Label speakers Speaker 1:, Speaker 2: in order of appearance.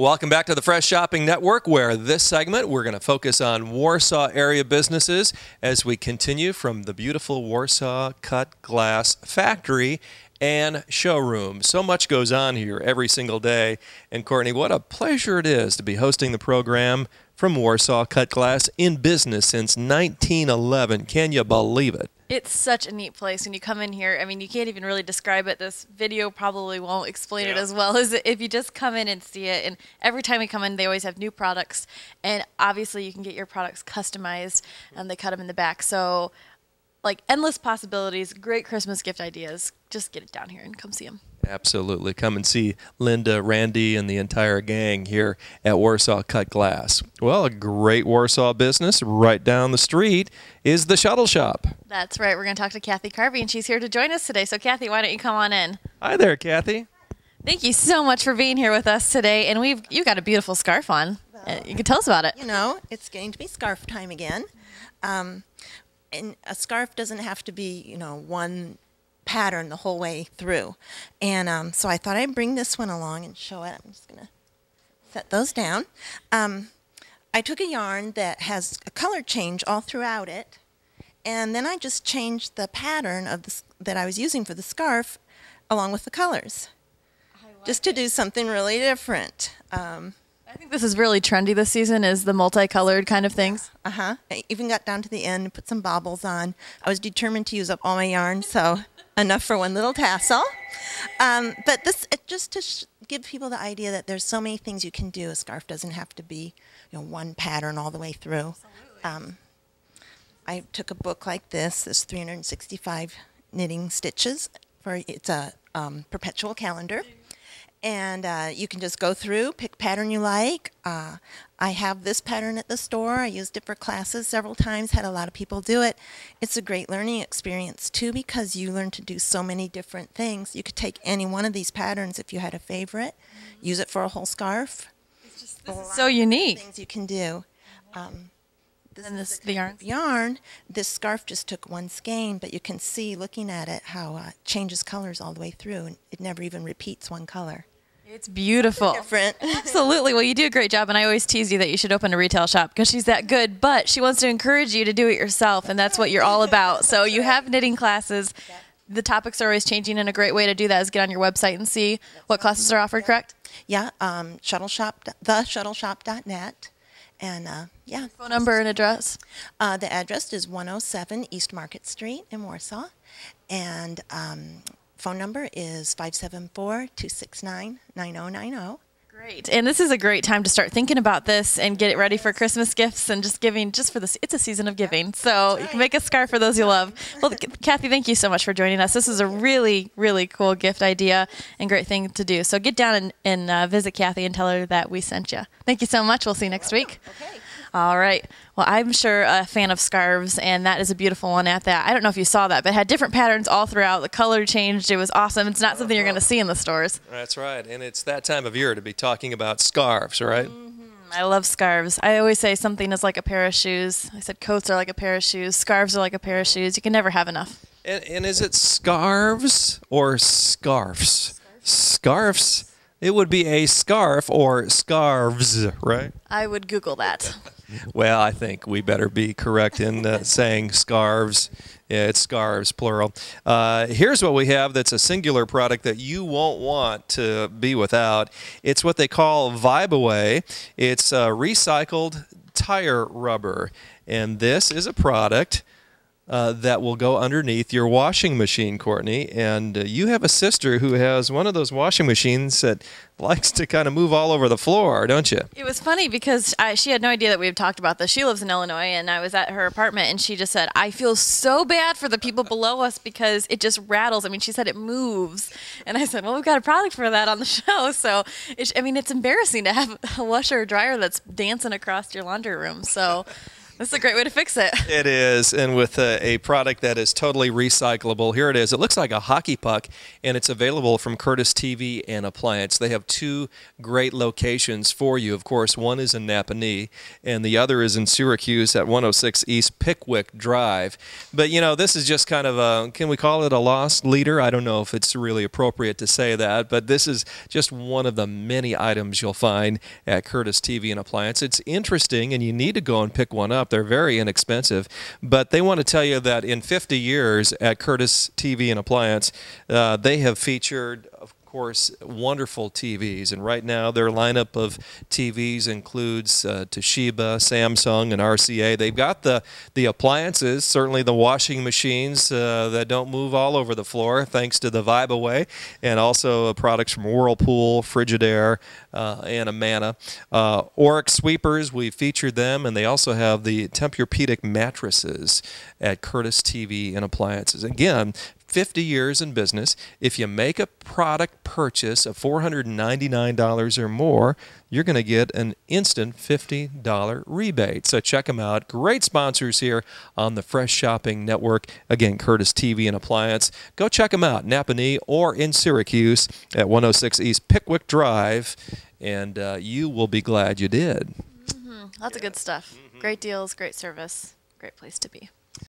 Speaker 1: Welcome back to the Fresh Shopping Network, where this segment we're going to focus on Warsaw area businesses as we continue from the beautiful Warsaw Cut Glass Factory and Showroom. So much goes on here every single day. And Courtney, what a pleasure it is to be hosting the program from Warsaw Cut Glass, in business since 1911. Can you believe it?
Speaker 2: It's such a neat place when you come in here. I mean, you can't even really describe it. This video probably won't explain it as well as if you just come in and see it. And every time we come in, they always have new products. And obviously, you can get your products customized, and they cut them in the back. So, like, endless possibilities, great Christmas gift ideas. Just get it down here and come see them.
Speaker 1: Absolutely. Come and see Linda, Randy, and the entire gang here at Warsaw Cut Glass. Well, a great Warsaw business right down the street is the Shuttle Shop. That's
Speaker 2: right. We're going to talk to Kathy Carvey, and she's here to join us today. So, Kathy, why don't you come on in?
Speaker 1: Hi there, Kathy.
Speaker 2: Thank you so much for being here with us today. And you got a beautiful scarf on. You can tell us about it.
Speaker 3: You know, it's getting to be scarf time again. And a scarf doesn't have to be, you know, one pattern the whole way through. And so I thought I'd bring this one along and show it. I'm just going to set those down. I took a yarn that has a color change all throughout it, and then I just changed the pattern of that I was using for the scarf along with the colors, just to do something really different.
Speaker 2: I think this is really trendy this season, is the multicolored kind of things.
Speaker 3: I even got down to the end and put some baubles on. I was determined to use up all my yarn, so enough for one little tassel. But this, just to give people the idea that there's so many things you can do. A scarf doesn't have to be, you know, one pattern all the way through. I took a book like this. There's 365 knitting stitches. It's a perpetual calendar. And you can just go through, pick pattern you like. I have this pattern at the store. I used it for classes several times, had a lot of people do it. It's a great learning experience, too, because you learn to do so many different things. You could take any one of these patterns if you had a favorite, use it for a whole scarf.
Speaker 2: This is so unique.
Speaker 3: Things you can do.
Speaker 2: The
Speaker 3: yarn, this scarf just took one skein, but you can see, looking at it, how it changes colors all the way through, and it never even repeats one color.
Speaker 2: It's beautiful.
Speaker 3: Different.
Speaker 2: Absolutely. Well, you do a great job, and I always tease you that you should open a retail shop because she's that good, but she wants to encourage you to do it yourself, and that's what you're all about. So you have knitting classes. The topics are always changing, and a great way to do that is get on your website and see what classes are offered, correct?
Speaker 3: Yeah, theshuttleshop.net. And, yeah.
Speaker 2: Phone number and address?
Speaker 3: The address is 107 East Market Street in Warsaw. And phone number is 574-269-9090.
Speaker 2: Great. And this is a great time to start thinking about this and get it ready for Christmas gifts and just giving, just for this. It's a season of giving. So you can make a scarf for those you love. Well, Kathy, thank you so much for joining us. This is a really, really cool gift idea and great thing to do. So get down and visit Kathy and tell her that we sent you. Thank you so much. We'll see you next week.
Speaker 3: Okay.
Speaker 2: All right. Well, I'm sure a fan of scarves, and that is a beautiful one at that. I don't know if you saw that, but it had different patterns all throughout. The color changed. It was awesome. It's not something you're going to see in the stores.
Speaker 1: That's right. And it's that time of year to be talking about scarves, right?
Speaker 2: Mm-hmm. I love scarves. I always say something is like a pair of shoes. I said coats are like a pair of shoes. Scarves are like a pair of shoes. You can never have enough.
Speaker 1: And is it scarves or scarfs? Scarfs. It would be a scarf or scarves, right?
Speaker 2: I would Google that.
Speaker 1: Well, I think we better be correct in saying scarves. Yeah, it's scarves, plural. Here's what we have that's a singular product that you won't want to be without. It's what they call Vibe Away. It's recycled tire rubber. And this is a product that will go underneath your washing machine, Courtney. And you have a sister who has one of those washing machines that likes to kind of move all over the floor, don't you?
Speaker 2: It was funny because she had no idea that we had talked about this. She lives in Illinois, and I was at her apartment, and she just said, I feel so bad for the people below us because it just rattles. I mean, she said it moves. And I said, well, we've got a product for that on the show. So, I mean, it's embarrassing to have a washer or dryer that's dancing across your laundry room. So That's a great way to fix it.
Speaker 1: It is, and with a product that is totally recyclable. Here it is. It looks like a hockey puck, and it's available from Curtis TV and Appliance. They have two great locations for you. Of course, one is in Napanee, and the other is in Syracuse at 106 East Pickwick Drive. But, you know, this is just kind of a, can we call it a lost leader? I don't know if it's really appropriate to say that, but this is just one of the many items you'll find at Curtis TV and Appliance. It's interesting, and you need to go and pick one up. They're very inexpensive, but they want to tell you that in 50 years at Curtis TV and Appliance, they have featured, of course, wonderful TVs, and right now their lineup of TVs includes Toshiba, Samsung, and RCA. They've got the appliances, certainly the washing machines that don't move all over the floor thanks to the Vibe Away, and also products from Whirlpool, Frigidaire, and Amana. Oryx sweepers, we featured them, and they also have the Tempur-Pedic mattresses at Curtis TV and Appliances. Again, 50 years in business. If you make a product purchase of $499 or more, you're going to get an instant $50 rebate. So check them out. Great sponsors here on the Fresh Shopping Network. Again, Curtis TV and Appliance. Go check them out, Napanee or in Syracuse at 106 East Pickwick Drive, and you will be glad you did.
Speaker 2: Lots of good stuff. Great deals, great service, great place to be.